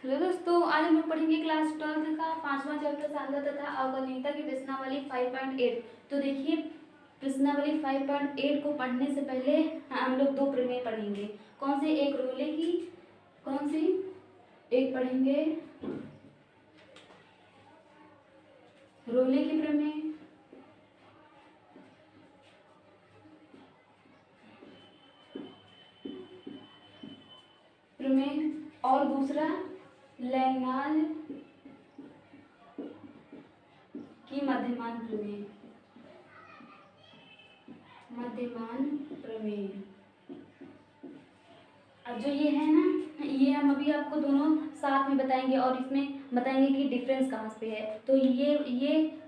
Hello दोस्तों, आज हम लोग पढ़ेंगे क्लास 12 का 5वां चैप्टर सांद्रता तथा अवकलनीयता की प्रश्नावली 5.8। तो देखिए, प्रश्नावली 5.8 को पढ़ने से पहले हम लोग दो प्रमेय पढ़ेंगे। कौन से? एक रोले की, कौन सी? एक पढ़ेंगे रोले की प्रमेय, और दूसरा लैग्रांज की मध्यमान प्रमेय, अब जो ये है ना, ये हम अभी आपको दोनों साथ में बताएंगे और इसमें बताएंगे कि डिफरेंस कहाँ पे है। तो ये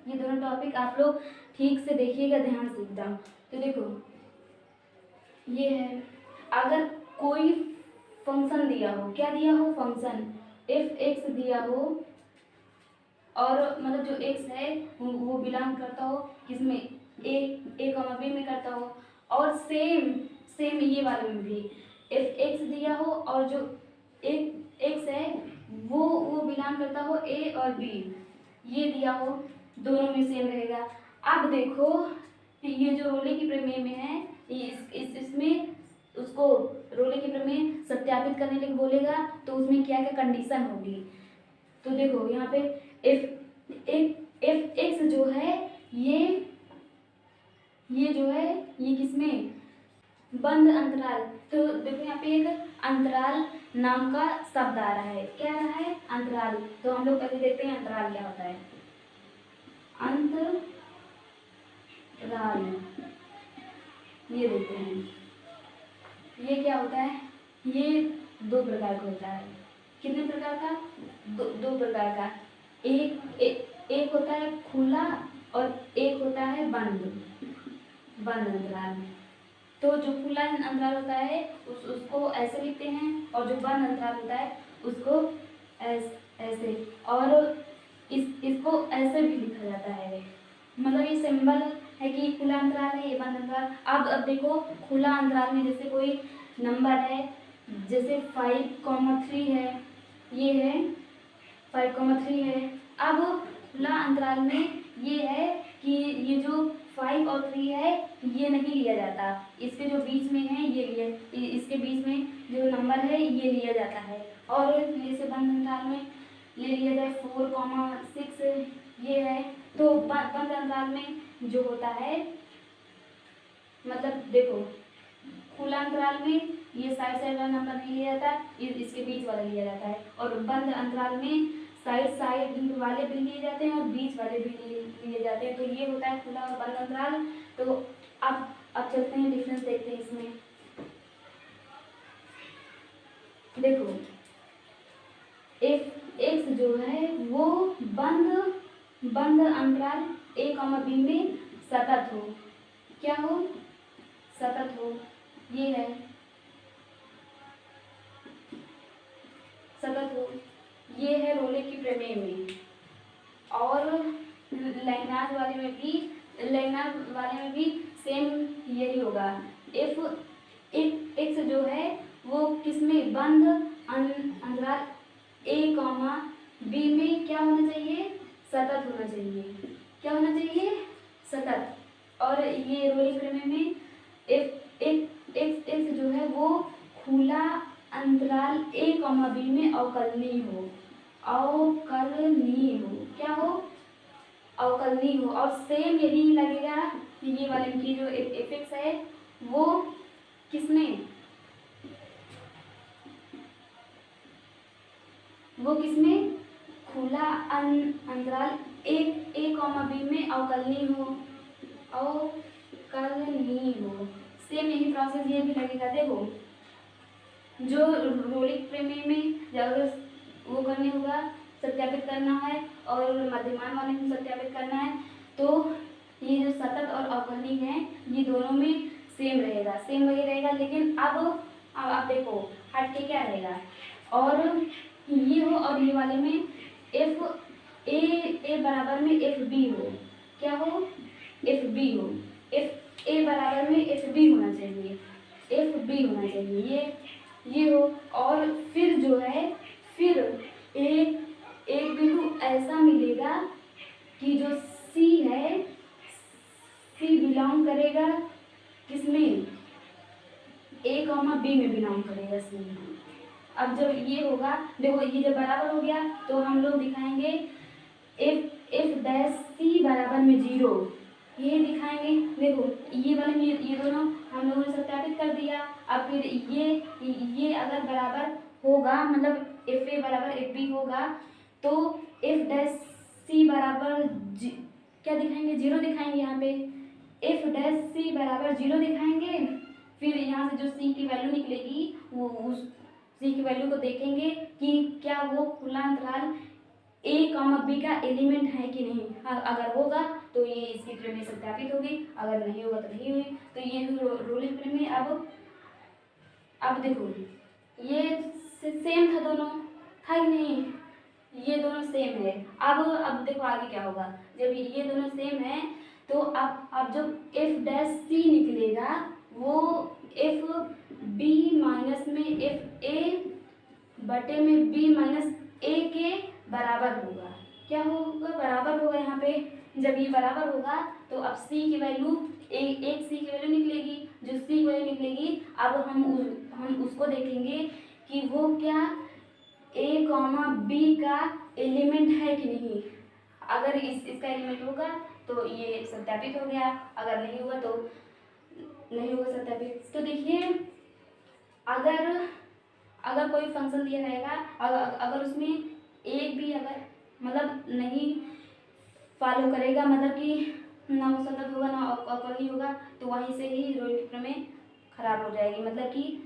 दोनों टॉपिक आप लोग ठीक से देखिएगा, ध्यान से एकदम। तो देखो, ये है, अगर कोई फंक्शन दिया हो, क्या दिया हो? फंक्शन एफ एक्स दिया हो, और मतलब जो एक्स है वो बिलोंग करता हो किसमें? ए कॉमा बी में करता हो, और सेम ये वाले में भी एफ एक्स दिया हो और जो एक्स है वो बिलोंग करता हो ए और बी, ये दिया हो, दोनों में सेम रहेगा। अब देखो, ये जो रोले की प्रमेय में है, इसमें उसको रोले की प्रमेय सत्यापित करने के लिए बोलेगा, तो उसमें क्या क्या कंडीशन होगी। तो देखो यहाँ पे एफ एक्स जो है ये जो है ये किसमें? बंद अंतराल। तो देखो यहाँ पे एक अंतराल नाम का शब्द आ रहा है। क्या आ रहा है? अंतराल। तो हम लोग पहले देखते हैं अंतराल क्या होता है। अंतराल ये देखते हैं, ये क्या होता है? ये दो प्रकार का होता है। कितने प्रकार का? दो प्रकार का। एक होता है खुला और एक होता है बंद अंतराल। तो जो खुला अंतराल होता है उसको ऐसे लिखते हैं, और जो बंद अंतराल होता है उसको ऐसे, और इसको ऐसे भी लिखा जाता है। मतलब ये सिंबल है कि खुला अंतराल है, ये बंद अंतराल। अब देखो, खुला अंतराल में जैसे कोई नंबर है, जैसे 5,3 है, ये है 5,3 है। अब खुला अंतराल में ये है कि ये जो 5 और 3 है ये नहीं लिया जाता, इसके जो बीच में है इसके बीच में जो नंबर है ये लिया जाता है। और जैसे बंद अंतराल में ले लिया जाए 4,6 ये है। तो बंद अंतराल में जो होता है, मतलब देखो, खुला अंतराल में ये साइड वाला नंबर नहीं लिया जाता, इसके बीच वाला लिया जाता है। और बंद अंतराल में साइड वाले भी लिए जाते हैं और बीच वाले भी लिए जाते हैं। तो ये होता है खुला और बंद अंतराल। तो अब चलते हैं, डिफरेंस देखते हैं इसमें। देखो, एक्स जो है वो बंद अंतराल ए कॉमा बी में सतत हो। क्या हो? सतत हो। ये है सतत हो, ये है रोले की प्रमेय में। और लैग्रांज वाले में भी सेम यही होगा। एक्स जो है वो किसमें? बंद अंतराल ए कॉमा बी में क्या होना चाहिए? सतत होना चाहिए। क्या होना चाहिए? सतत। और ये रोले प्रमेय में एक्स जो है वो खुला अंतराल ए कॉमा बी में अवकलनीय हो। क्या हो? अवकलनीय हो। और सेम यही लगेगा ये वाले की जो एफ एक्स है वो किसमें? खुला अंतराल ए कॉमा बी में अवकलनीय हो। सेम यही प्रोसेस ये भी लगेगा। देखो, जो रोलिक प्रमेय में अगर वो करने होगा, सत्यापित करना है, और मध्यमान वाले में सत्यापित करना है, तो ये जो सतत और अवकलनीय है ये दोनों में सेम वही रहेगा। लेकिन अब आप देखो, हट के क्या रहेगा? और ये हो, और ये वाले में एफ ए बराबर में एफ बी हो। क्या हो? एफ बी हो। एफ ए बराबर में एफ बी होना चाहिए, ये हो। और फिर जो है, फिर एक एक बिंदु ऐसा मिलेगा कि जो सी है, सी बिलोंग करेगा किसमें, ए कॉमा बी में बिलोंग करेगा सी। अब जब ये होगा, देखो ये जब बराबर हो गया तो हम लोग दिखाएंगे एफ डैश सी बराबर में 0, ये दिखाएंगे। देखो ये वाले ये दोनों हम लोगों ने सत्यापित कर दिया। अब फिर ये अगर बराबर होगा, मतलब एफ ए बराबर एफ बी होगा, तो एफ डैश सी बराबर क्या दिखाएंगे, 0 दिखाएंगे। यहाँ पे एफ डैश सी बराबर 0 दिखाएंगे। फिर यहाँ से जो सी की वैल्यू निकलेगी वो उस सी की वैल्यू को देखेंगे कि क्या वो खुला अंतराल ए कॉमा बी का एलिमेंट है कि नहीं। अगर होगा तो ये इसकी प्रमेय सत्यापित होगी, अगर नहीं होगा तो नहीं हुई। तो ये रोलिंग प्रमेय। अब देखो ये सेम था, दोनों था कि नहीं, ये दोनों सेम है। अब देखो आगे क्या होगा, जब ये दोनों सेम है तो अब जब एफ डैश सी निकलेगा वो एफ बी माइनस में एफ ए बटे में बी माइनस ए के बराबर होगा। क्या होगा, बराबर होगा। यहाँ पे जब ये बराबर होगा तो अब सी की वैल्यू एक सी की वैल्यू निकलेगी, जो सी की वैल्यू निकलेगी अब हम उसको देखेंगे कि वो क्या ए कॉमा बी का एलिमेंट है कि नहीं। अगर इसका एलिमेंट होगा तो ये सत्यापित हो गया, अगर नहीं हुआ तो नहीं होगा सत्यापित। तो देखिए अगर कोई फंक्शन दिया रहेगा, अगर उसमें एक भी अगर मतलब नहीं फॉलो करेगा, मतलब कि ना वो सतत होगा ना अवकलनीय होगा, तो वहीं से ही रोलिंग प्रमेय खराब हो जाएगी, मतलब कि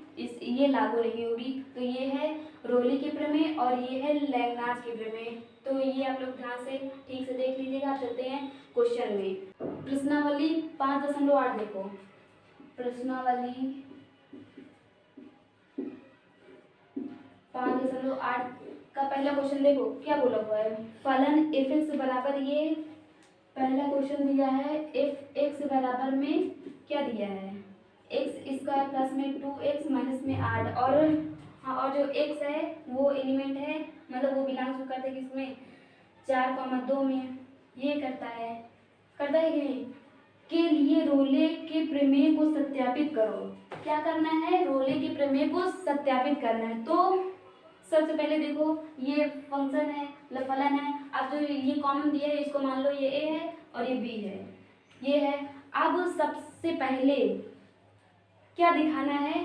ये लागू नहीं होगी। तो ये है रोलिंग की प्रमेय और ये है लैग्रांज की प्रमेय। तो ये आप लोग ध्यान से ठीक से देख लीजिएगा। आप चलते हैं क्वेश्चन में। प्रश्नावली 5.8 देखो, प्रश्नावली 5.8 का पहला क्वेश्चन देखो क्या बोला हुआ है। फलन एफ एक्स बराबर, ये पहला क्वेश्चन दिया है एफ एक्स बराबर में क्या दिया है, एक्स स्क्वायर प्लस में 2x माइनस में 8, और जो x है वो एलिमेंट है, मतलब वो बिलोंग्स करता है किसमें, 4,2 में। ये करता है कि नहीं, के लिए रोले के प्रमेय को सत्यापित करो। क्या करना है, रोले के प्रमेय को सत्यापित करना है। तो सबसे पहले देखो ये फंक्शन है, मतलब फलन है। अब जो ये कॉमन दिया है इसको मान लो ये a है और ये b है, ये है। अब सबसे पहले क्या दिखाना है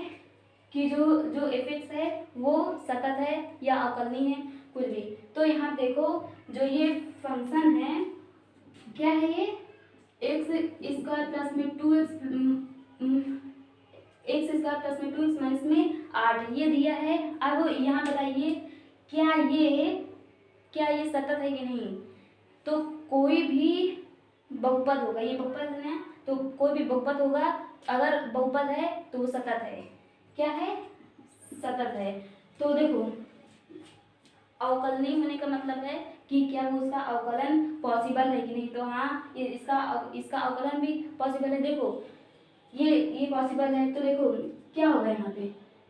कि जो एफ एक्स है वो सतत है या अवकलनीय है, कुछ भी। तो यहाँ देखो जो ये फंक्शन है क्या है, ये एक्स स्क्वायर प्लस में 2x एक्स स्क्वायर प्लस में 2x माइनस में 8 ये दिया है। अब यहाँ बताइए क्या ये सतत है कि नहीं। तो कोई भी बहुपद होगा, ये बहुपद है तो कोई भी बहुपद होगा, अगर बहुपद है तो वो सतत है। क्या है, सतत है। तो देखो अवकलनीय होने का मतलब है कि क्या वो उसका अवकलन पॉसिबल है कि नहीं। तो हाँ इसका अवकलन भी पॉसिबल है। देखो ये पॉसिबल है। तो देखो क्या होगा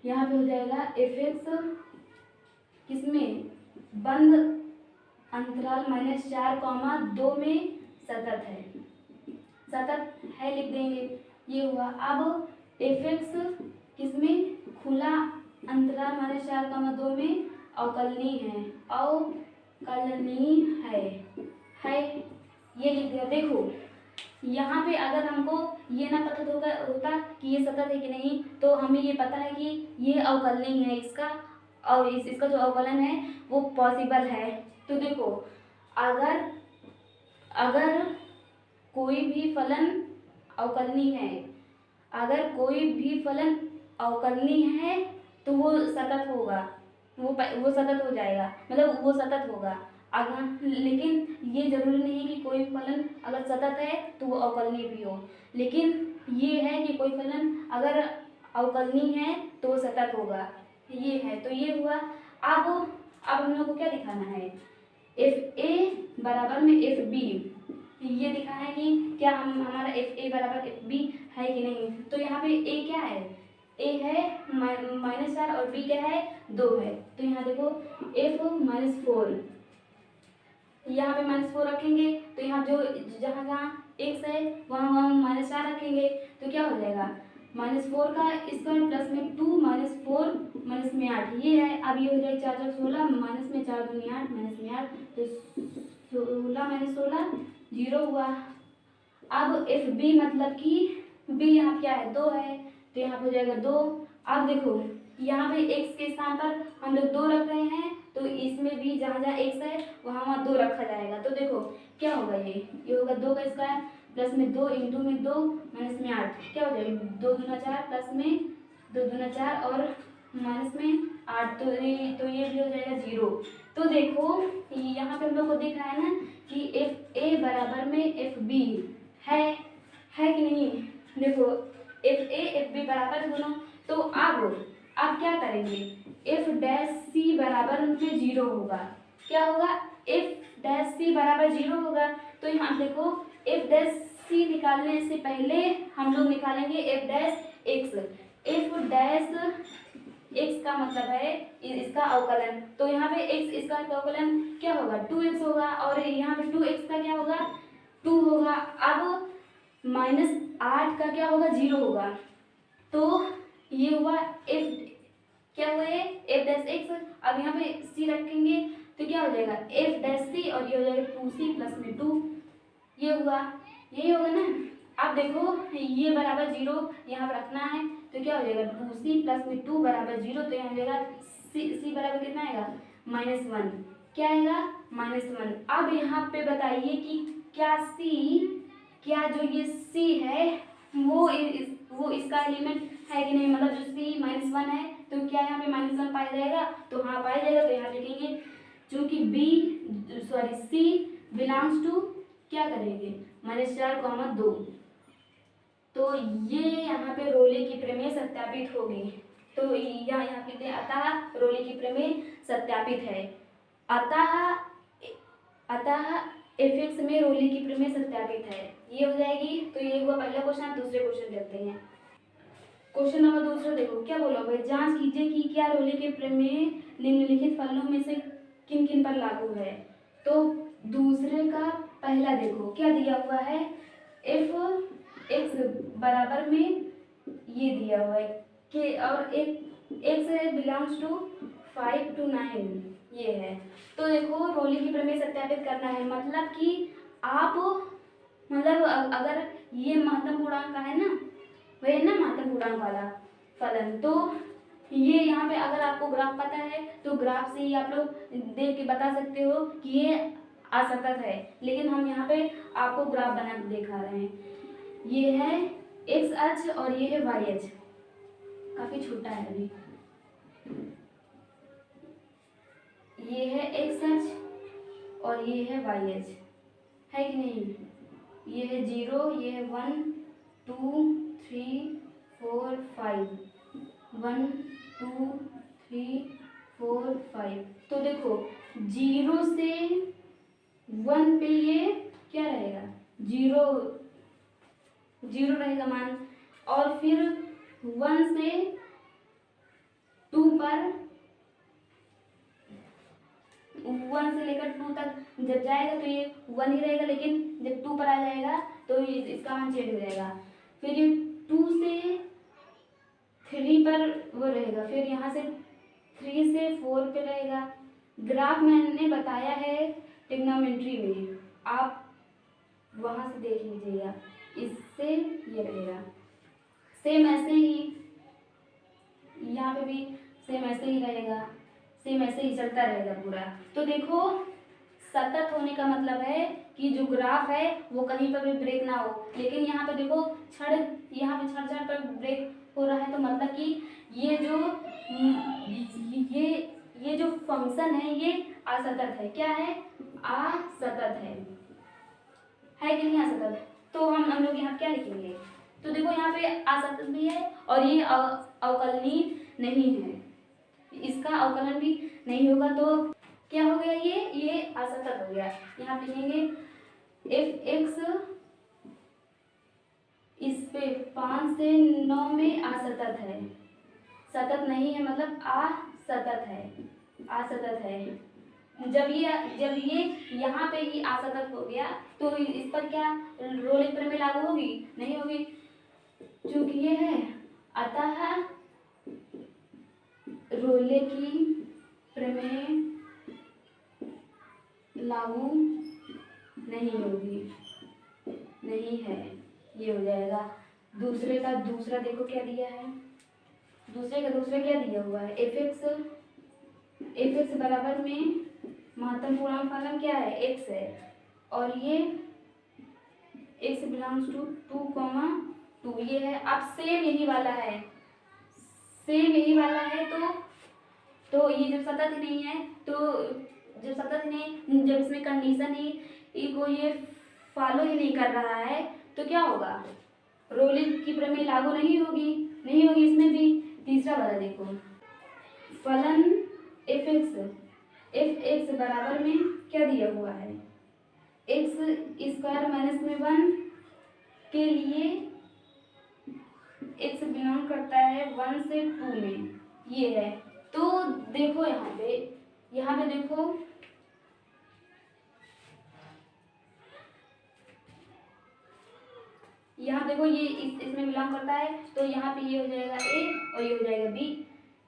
यहाँ पे हो जाएगा एफ एक्स किसमें, बंद अंतराल -4,2 में सतत है लिख देंगे, ये हुआ। अब एफ एक्स किसमें, खुला अंतराल -4,2 में अवकलनीय है ये लिख दिया। देखो यहाँ पे अगर हमको ये ना पता होता कि ये सतत है कि नहीं, तो हमें ये पता है कि ये अवकलनीय है इसका, और इसका जो अवकलन है वो पॉसिबल है। तो देखो अगर कोई भी फलन अवकलनीय है, तो वो सतत होगा, वो सतत हो जाएगा, मतलब वो सतत होगा। अगर लेकिन ये जरूरी नहीं है कि कोई फलन अगर सतत है तो वो अवकलनीय भी हो, लेकिन ये है कि कोई फलन अगर अवकलनीय है तो वो सतत होगा, ये है। तो ये हुआ। अब हम लोग को क्या दिखाना है, एफ ए बराबर में एफ बी, ये दिखाना है कि क्या हमारा एफ ए बराबर एफ बी है कि नहीं। तो यहाँ पे ए क्या है, ए है -4 और बी क्या है 2 है। तो यहाँ देखो f -4, यहाँ पे -4 रखेंगे तो यहाँ जो जहाँ जहाँ x है वहाँ वहाँ -4 रखेंगे तो क्या हो जाएगा, -4 का स्क्वायर प्लस में 2 -4 माइनस में 8, ये है। अब ये हो जाएगा 4 4 16 माइनस में 4 दूनी 8 माइनस में 8, तो 16 माइनस 16 0 हुआ। अब एफ बी मतलब कि बी यहाँ क्या है 2 है तो यहाँ पे हो जाएगा 2। अब देखो यहाँ पे x के स्थान पर हम लोग 2 रख रहे हैं तो इसमें भी जहाँ जहाँ x है वहाँ वहाँ 2 रखा जाएगा। तो देखो क्या होगा, ये होगा 2 का स्क्वायर प्लस में 2 इंटू में 2 माइनस में 8, क्या हो जाएगा 2 दूना 4 प्लस में 2 दूना 4 और माइनस में 8, तो ये भी हो जाएगा 0। तो देखो यहाँ पे हम लोग को दिख रहा है ना कि एफ ए बराबर में एफ बी है कि नहीं। देखो एफ ए एफ बी बराबर दोनों, तो अब क्या करेंगे, एफ डैश सी बराबर में 0 होगा। क्या होगा, एफ डैश सी बराबर 0 होगा। तो यहाँ देखो एफ डैश सी निकालने से पहले हम लोग निकालेंगे F dash x. F dash x का मतलब है इसका अवकलन, तो यहाँ पे एक्स इसका अवकलन क्या होगा 2x होगा और यहाँ पे 2x का क्या होगा 2 होगा। अब -8 का क्या होगा 0 होगा, तो ये हुआ एफ, क्या हुआ है एफ डैश एक्स। अब यहाँ पे सी रखेंगे तो क्या हो जाएगा एफ डैश सी और ये हो जाएगा 2c प्लस में 2, ये हुआ, यही होगा ना। अब देखो ये बराबर 0 यहाँ पर रखना है तो क्या हो जाएगा 2c प्लस में 2 बराबर 0, तो यहाँ हो जाएगा c बराबर कितना आएगा -1, क्या आएगा -1। अब यहाँ पे बताइए कि क्या जो ये c है वो इसका एलिमेंट है कि नहीं, मतलब जो c -1 है तो क्या यहाँ पे -1 पाया जाएगा, तो हाँ पाया जाएगा। तो यहाँ लिखेंगे चूंकि c बिलोंग्स टू क्या करेंगे -4, 2, तो ये यहाँ पे रोले की प्रमेय सत्यापित होगी। तो यहाँ लिखते हैं अतः रोले की प्रमेय सत्यापित है। अतः एफ में रोले की प्रमेय सत्यापित है, ये हो जाएगी। तो ये हुआ पहला क्वेश्चन। दूसरे क्वेश्चन देखते हैं। क्वेश्चन नंबर दूसरा देखो क्या बोला भाई, जांच कीजिए कि क्या रोले के प्रमेय निम्नलिखित फलनों में से किन किन पर लागू है। तो दूसरे का पहला देखो क्या दिया हुआ है, एफ एक्स बराबर में ये दिया हुआ है कि और एक्स बिलोंग्स टू 5 to 9, ये है। तो देखो रोले की प्रमेय सत्यापित करना है, मतलब कि आप अगर ये महत्तम पूर्णांक का है ना, वही है ना महत्तम पूर्णांक वाला फलन, तो ये यहाँ पे अगर आपको ग्राफ पता है तो ग्राफ से ही आप लोग देख के बता सकते हो कि ये असतत है। लेकिन हम यहाँ पे आपको ग्राफ बना के दिखा रहे हैं। ये है एक्स अक्ष और ये है वाई अक्ष, काफी छोटा है अभी। ये है एक्स अक्ष और ये है वाई अक्ष, है कि नहीं। ये है 0, ये है 1 2 3 4 5, 1 2 3 4 5। तो देखो 0 से 1 पे ये क्या रहेगा 0 रहेगा मान, और फिर 1 से 2 पर 1 से लेकर 2 तक जब जाएगा तो ये 1 ही रहेगा, लेकिन जब 2 पर आ जाएगा तो इसका मान चेंज हो जाएगा। फिर ये 2 से 3 पर वो रहेगा, फिर यहाँ से 3 से 4 पे रहेगा। ग्राफ मैंने बताया है ट्रिग्नोमेट्री में, आप वहाँ से देख लीजिएगा। इससे ये रहेगा सेम ऐसे ही, यहाँ पे भी सेम ऐसे ही रहेगा, सेम ऐसे ही चलता रहेगा पूरा। तो देखो सतत होने का मतलब है कि जो ग्राफ है वो कहीं पर भी ब्रेक ना हो, लेकिन यहाँ पे देखो यहाँ पे क्षण पर ब्रेक हो रहा है, तो मतलब कि ये जो फंक्शन है ये असतत है। क्या है, असतत है कि नहीं असतत। तो हम लोग यहाँ क्या लिखेंगे, तो देखो यहाँ पे असतत भी है और ये अवकलनीय नहीं है, इसका अवकलन भी नहीं होगा, तो क्या हो गया ये असतत हो गया। यहाँ लिखेंगे एफ एक्स इस पे 5 से 9 में असतत है, सतत नहीं है मतलब असतत है। जब ये यहाँ पे ही असतत हो गया तो इस पर क्या रोले की प्रमेय लागू होगी? नहीं होगी, क्योंकि ये है, अतः रोले की प्रमेय लागू नहीं होगी, नहीं है, ये हो जाएगा। दूसरे का दूसरा देखो क्या दिया है, दूसरे का दूसरा क्या दिया हुआ है, एफ एक्स बराबर में महत्तम पूर्णांक फलन क्या है, एक्स है, और ये एक्स बिलोंग्स टू 2, ये है। अब सेम यही वाला है, सेम यही वाला है, तो ये जब सतत नहीं है, तो जब सतत नहीं, जब इसमें कंडीशन ही को ये फॉलो ही नहीं कर रहा है, तो क्या होगा, रोले की प्रमेय लागू नहीं होगी, नहीं होगी इसमें भी। तीसरा वाला देखो, फलन एफ एक्स बराबर में क्या दिया हुआ है, एक्स स्क्वायर माइनस में 1 के लिए एक्स बिलोंग करता है 1 से 2 में, ये है। तो देखो यहाँ पे देखो, यहाँ देखो ये इसमें बिलोंग करता है, तो यहाँ पे ये हो जाएगा ए और ये हो जाएगा बी,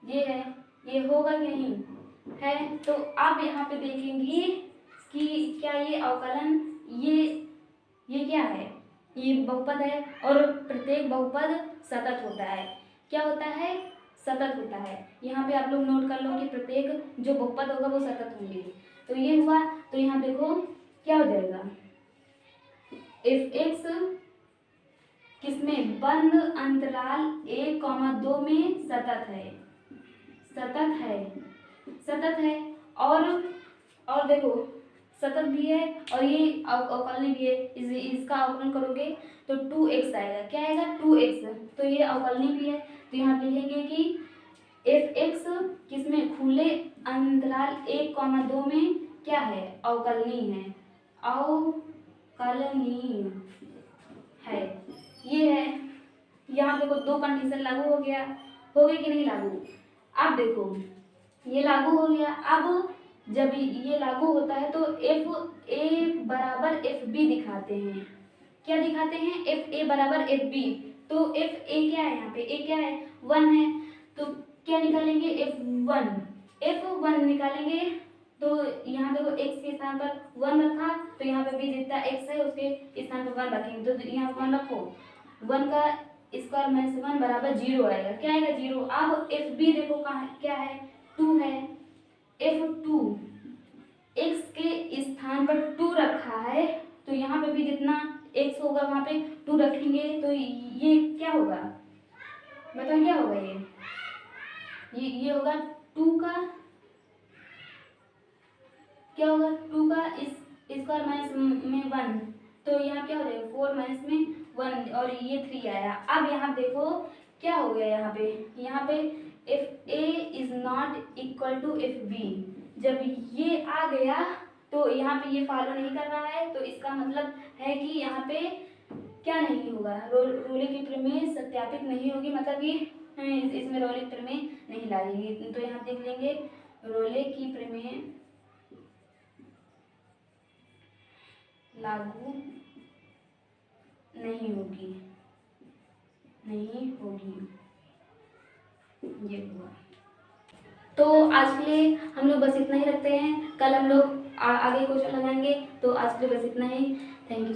ये है, ये होगा कि नहीं है। तो अब यहाँ पे देखेंगे कि क्या ये अवकलन, ये क्या है, ये बहुपद है, और प्रत्येक बहुपद सतत होता है। क्या होता है, सतत होता है। यहाँ पे आप लोग नोट कर लो कि प्रत्येक जो बहुपद होगा वो सतत होंगे। तो ये हुआ, तो यहाँ देखो क्या हो जाएगा, एफ एक्स किसमें, बंद अंतराल 1,2 में सतत है, सतत है, और देखो सतत भी है और ये अवकलनीय भी है। इसका अवकलन करोगे तो 2x आएगा, क्या आएगा, 2x, तो ये अवकलनीय भी है। तो यहाँ लिखेंगे कि एफ एक्स किसमें, खुले अंतराल 1,2 में क्या है, अवकलनीय है, अवकलनीय है, ये है। यहाँ देखो 2 कंडीशन लागू हो गया, हो गई कि नहीं लागू। अब देखो ये लागू हो गया, अब जब ये लागू होता है तो एफ ए बराबर एफ बी दिखाते हैं। क्या दिखाते हैं, एफ ए बराबर एफ बी। तो एफ ए क्या है, यहाँ पे ए क्या है, 1 है, तो क्या निकालेंगे, F1 निकालेंगे। तो यहाँ देखो x के स्थान पर 1 रखा, तो यहाँ पे भी जितना x है उसके स्थान पर 1 रखेंगे, तो यहाँ 1 रखो, 1 का स्क्वायर माइनस 1 बराबर 0 आएगा, क्या आएगा, 0। अब FB देखो कहाँ क्या है, 2 है, F2 x के स्थान पर 2 रखा है, तो यहाँ पे भी जितना x होगा वहाँ पे 2 रखेंगे, तो ये क्या होगा, बताओ क्या होगा, ये होगा 2 का, क्या होगा, 2 का स्क्वायर माइनस में 1, तो यहाँ क्या हो जाएगा, 4 माइनस में 1, और ये 3 आया। अब यहाँ देखो क्या हो गया, यहाँ पे F A is not equal to F B. जब ये आ गया तो यहाँ पे ये फॉलो नहीं कर रहा है, तो इसका मतलब है कि यहाँ पे क्या नहीं होगा, रोले की प्रमेय सत्यापित नहीं होगी, मतलब कि इसमें रोले की प्रमेय नहीं लगेगी। तो यहाँ देख लेंगे, रोले की प्रमेय लागू नहीं होगी, ये हुआ। तो आज के लिए हम लोग बस इतना ही रखते हैं, कल हम लोग आगे क्वेश्चन लगाएंगे। तो आज के लिए बस इतना ही, थैंक यू।